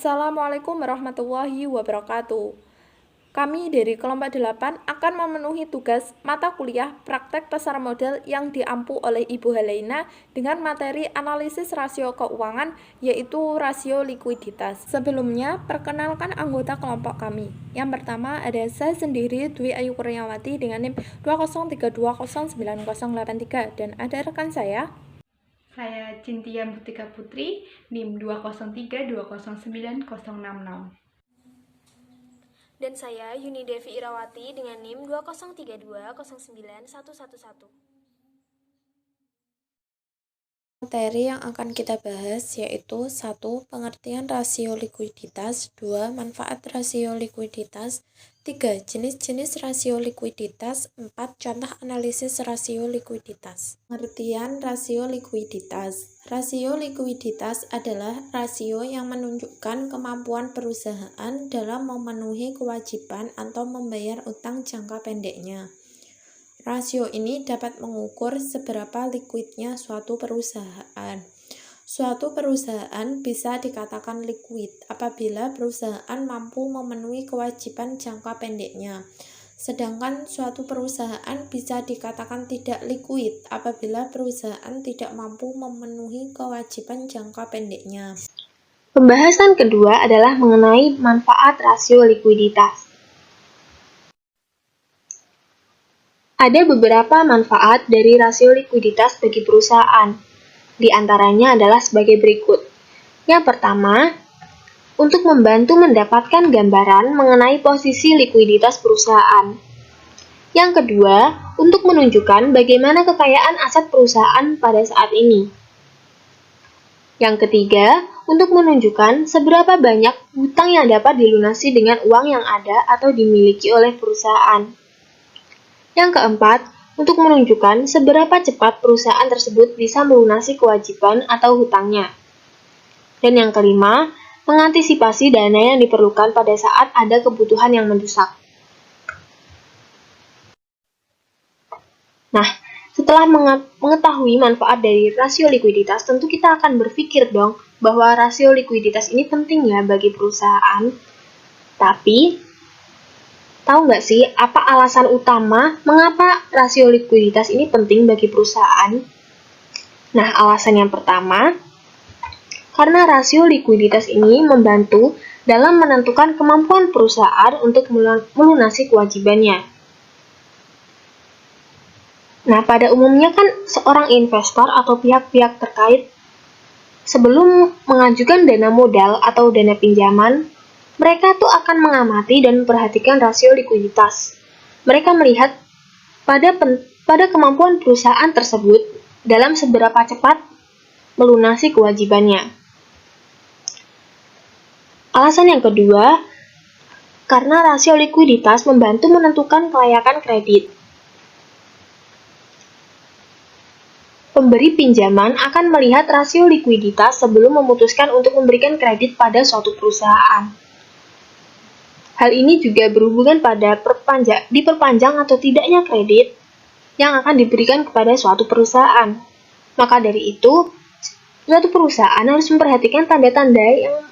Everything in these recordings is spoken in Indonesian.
Assalamualaikum warahmatullahi wabarakatuh. Kami dari kelompok 8 akan memenuhi tugas mata kuliah praktek pasar modal yang diampu oleh Ibu Helena dengan materi analisis rasio keuangan, yaitu rasio likuiditas. Sebelumnya, perkenalkan anggota kelompok kami. Yang pertama ada saya sendiri, Dwi Ayu Kurniawati dengan NIM 203209083, dan ada rekan saya. Saya Cintia Mutika Putri, NIM 203209060. Dan saya Yuni Devi Irawati dengan NIM 203209111. Materi yang akan kita bahas yaitu 1. Pengertian rasio likuiditas, 2. Manfaat rasio likuiditas, 3. Jenis-jenis rasio likuiditas, 4. Contoh analisis rasio likuiditas. Pengertian rasio likuiditas. Rasio likuiditas adalah rasio yang menunjukkan kemampuan perusahaan dalam memenuhi kewajiban atau membayar utang jangka pendeknya. Rasio ini dapat mengukur seberapa likuidnya suatu perusahaan. Suatu perusahaan bisa dikatakan likuid apabila perusahaan mampu memenuhi kewajiban jangka pendeknya. Sedangkan suatu perusahaan bisa dikatakan tidak likuid apabila perusahaan tidak mampu memenuhi kewajiban jangka pendeknya. Pembahasan kedua adalah mengenai manfaat rasio likuiditas. Ada beberapa manfaat dari rasio likuiditas bagi perusahaan. Di antaranya adalah sebagai berikut. Yang pertama, untuk membantu mendapatkan gambaran mengenai posisi likuiditas perusahaan. Yang kedua, untuk menunjukkan bagaimana kekayaan aset perusahaan pada saat ini. Yang ketiga, untuk menunjukkan seberapa banyak hutang yang dapat dilunasi dengan uang yang ada atau dimiliki oleh perusahaan. Yang keempat, untuk menunjukkan seberapa cepat perusahaan tersebut bisa melunasi kewajiban atau hutangnya. Dan yang kelima, mengantisipasi dana yang diperlukan pada saat ada kebutuhan yang mendesak. Nah, setelah mengetahui manfaat dari rasio likuiditas, tentu kita akan berpikir dong bahwa rasio likuiditas ini penting ya bagi perusahaan. Tapi, tahu nggak sih apa alasan utama mengapa rasio likuiditas ini penting bagi perusahaan? Nah, alasan yang pertama, karena rasio likuiditas ini membantu dalam menentukan kemampuan perusahaan untuk melunasi kewajibannya. Nah, pada umumnya kan seorang investor atau pihak-pihak terkait sebelum mengajukan dana modal atau dana pinjaman, mereka tuh akan mengamati dan memperhatikan rasio likuiditas. Mereka melihat pada kemampuan perusahaan tersebut dalam seberapa cepat melunasi kewajibannya. Alasan yang kedua, karena rasio likuiditas membantu menentukan kelayakan kredit. Pemberi pinjaman akan melihat rasio likuiditas sebelum memutuskan untuk memberikan kredit pada suatu perusahaan. Hal ini juga berhubungan pada diperpanjang atau tidaknya kredit yang akan diberikan kepada suatu perusahaan. Maka dari itu, suatu perusahaan harus memperhatikan tanda-tanda yang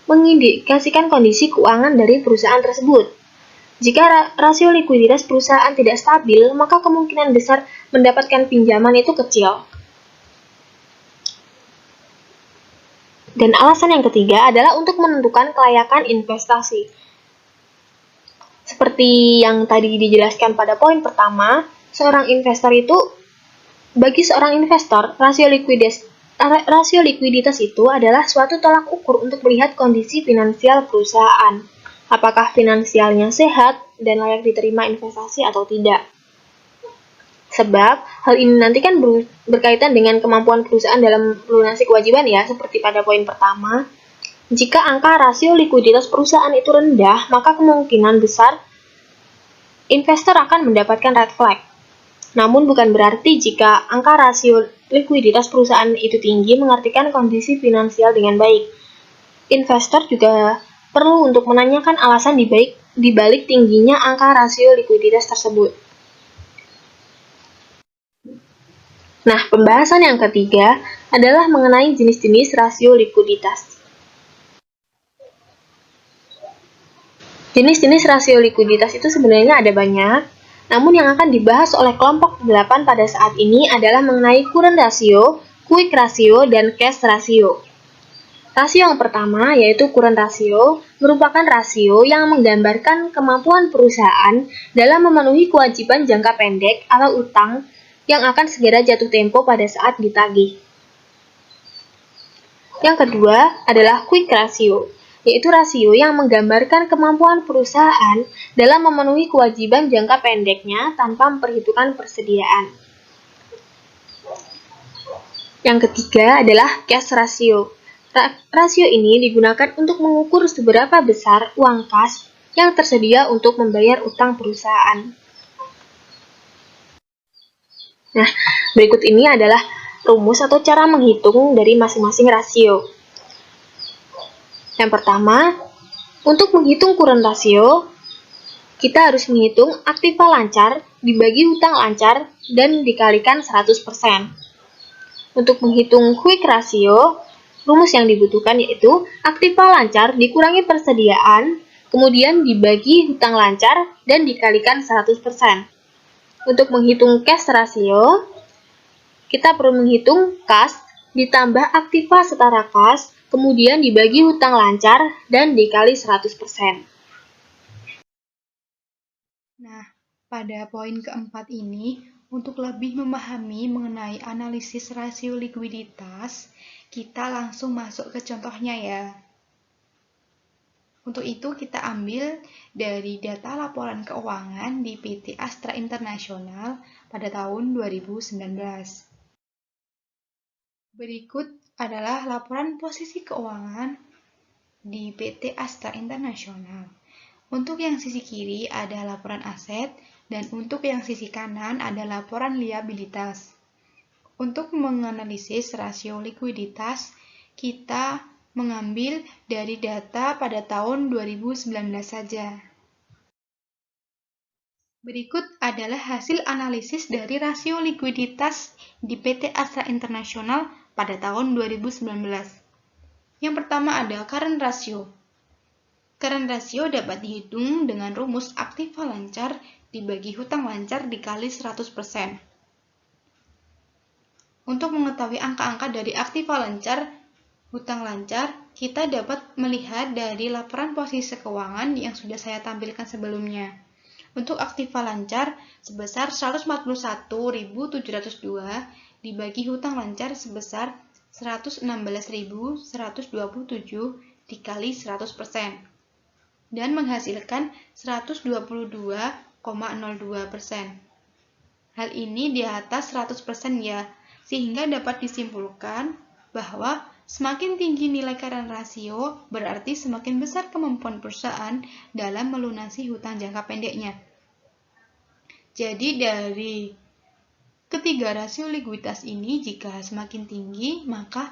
mengindikasikan kondisi keuangan dari perusahaan tersebut. Jika rasio likuiditas perusahaan tidak stabil, maka kemungkinan besar mendapatkan pinjaman itu kecil. Dan alasan yang ketiga adalah untuk menentukan kelayakan investasi. Seperti yang tadi dijelaskan pada poin pertama, bagi seorang investor, rasio likuiditas itu adalah suatu tolak ukur untuk melihat kondisi finansial perusahaan. Apakah finansialnya sehat dan layak diterima investasi atau tidak. Sebab hal ini nanti kan berkaitan dengan kemampuan perusahaan dalam melunasi kewajiban ya, seperti pada poin pertama. Jika angka rasio likuiditas perusahaan itu rendah, maka kemungkinan besar investor akan mendapatkan red flag. Namun bukan berarti jika angka rasio likuiditas perusahaan itu tinggi mengartikan kondisi finansial dengan baik. Investor juga perlu untuk menanyakan alasan di balik tingginya angka rasio likuiditas tersebut. Nah, pembahasan yang ketiga adalah mengenai jenis-jenis rasio likuiditas. Jenis-jenis rasio likuiditas itu sebenarnya ada banyak, namun yang akan dibahas oleh kelompok 8 pada saat ini adalah mengenai current ratio, quick ratio, dan cash ratio. Rasio yang pertama, yaitu current ratio, merupakan rasio yang menggambarkan kemampuan perusahaan dalam memenuhi kewajiban jangka pendek atau utang yang akan segera jatuh tempo pada saat ditagih. Yang kedua adalah quick ratio, yaitu rasio yang menggambarkan kemampuan perusahaan dalam memenuhi kewajiban jangka pendeknya tanpa memperhitungkan persediaan. Yang ketiga adalah cash ratio. Rasio ini digunakan untuk mengukur seberapa besar uang kas yang tersedia untuk membayar utang perusahaan. Nah, berikut ini adalah rumus atau cara menghitung dari masing-masing rasio. Yang pertama, untuk menghitung current ratio, kita harus menghitung aktiva lancar dibagi hutang lancar dan dikalikan 100%. Untuk menghitung quick ratio, rumus yang dibutuhkan yaitu aktiva lancar dikurangi persediaan, kemudian dibagi hutang lancar dan dikalikan 100%. Untuk menghitung cash ratio, kita perlu menghitung kas ditambah aktiva setara kas, kemudian dibagi hutang lancar dan dikali 100%. Nah, pada poin keempat ini, untuk lebih memahami mengenai analisis rasio likuiditas, kita langsung masuk ke contohnya ya. Untuk itu kita ambil dari data laporan keuangan di PT Astra International pada tahun 2019. Berikut adalah laporan posisi keuangan di PT Astra International. Untuk yang sisi kiri ada laporan aset dan untuk yang sisi kanan ada laporan liabilitas. Untuk menganalisis rasio likuiditas, kita mengambil dari data pada tahun 2019 saja. Berikut adalah hasil analisis dari rasio likuiditas di PT Astra International pada tahun 2019. Yang pertama ada current ratio. Current ratio dapat dihitung dengan rumus aktiva lancar dibagi hutang lancar dikali 100%. Untuk mengetahui angka-angka dari aktiva lancar, hutang lancar, kita dapat melihat dari laporan posisi keuangan yang sudah saya tampilkan sebelumnya. Untuk aktiva lancar sebesar 141.702 dibagi hutang lancar sebesar 116.127 dikali 100% dan menghasilkan 122,02%. Hal ini di atas 100% ya, sehingga dapat disimpulkan bahwa semakin tinggi nilai current ratio berarti semakin besar kemampuan perusahaan dalam melunasi hutang jangka pendeknya. Jadi dari ketiga rasio likuiditas ini jika semakin tinggi maka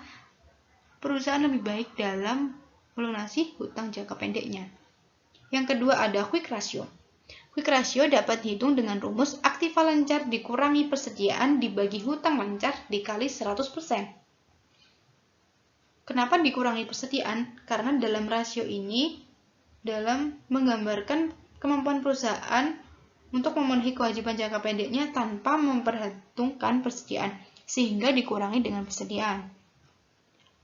perusahaan lebih baik dalam melunasi hutang jangka pendeknya. Yang kedua ada quick ratio. Quick ratio dapat dihitung dengan rumus aktiva lancar dikurangi persediaan dibagi hutang lancar dikali 100%. Kenapa dikurangi persediaan? Karena dalam rasio ini dalam menggambarkan kemampuan perusahaan untuk memenuhi kewajiban jangka pendeknya tanpa memperhitungkan persediaan, sehingga dikurangi dengan persediaan.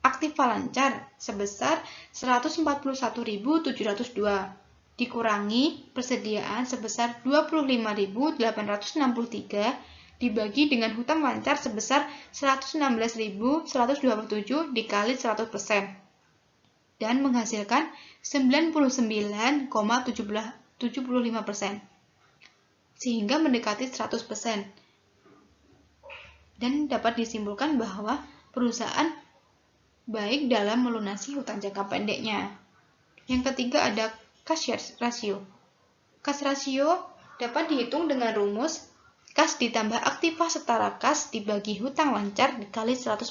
Aktiva lancar sebesar 141.702 dikurangi persediaan sebesar 25.863 dibagi dengan hutang lancar sebesar 116.127 dikali 100% dan menghasilkan 99,75% sehingga mendekati 100% dan dapat disimpulkan bahwa perusahaan baik dalam melunasi hutang jangka pendeknya. Yang ketiga ada cash ratio. Cash ratio dapat dihitung dengan rumus kas ditambah aktiva setara kas dibagi hutang lancar dikali 100%.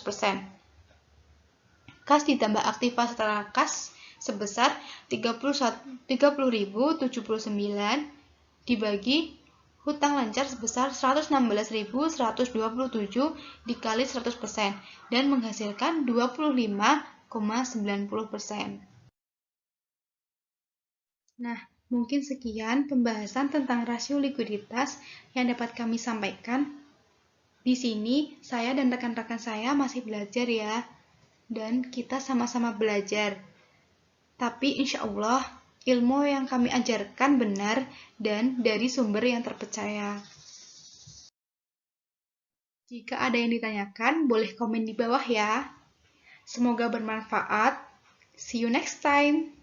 Kas ditambah aktiva setara kas sebesar 30.079 dibagi hutang lancar sebesar 116.127 dikali 100% dan menghasilkan 25,90%. Nah, Mungkin sekian pembahasan tentang rasio likuiditas yang dapat kami sampaikan. Di sini, saya dan rekan-rekan saya masih belajar ya, dan kita sama-sama belajar. Tapi insya Allah, ilmu yang kami ajarkan benar dan dari sumber yang terpercaya. Jika ada yang ditanyakan, boleh komen di bawah ya. Semoga bermanfaat. See you next time.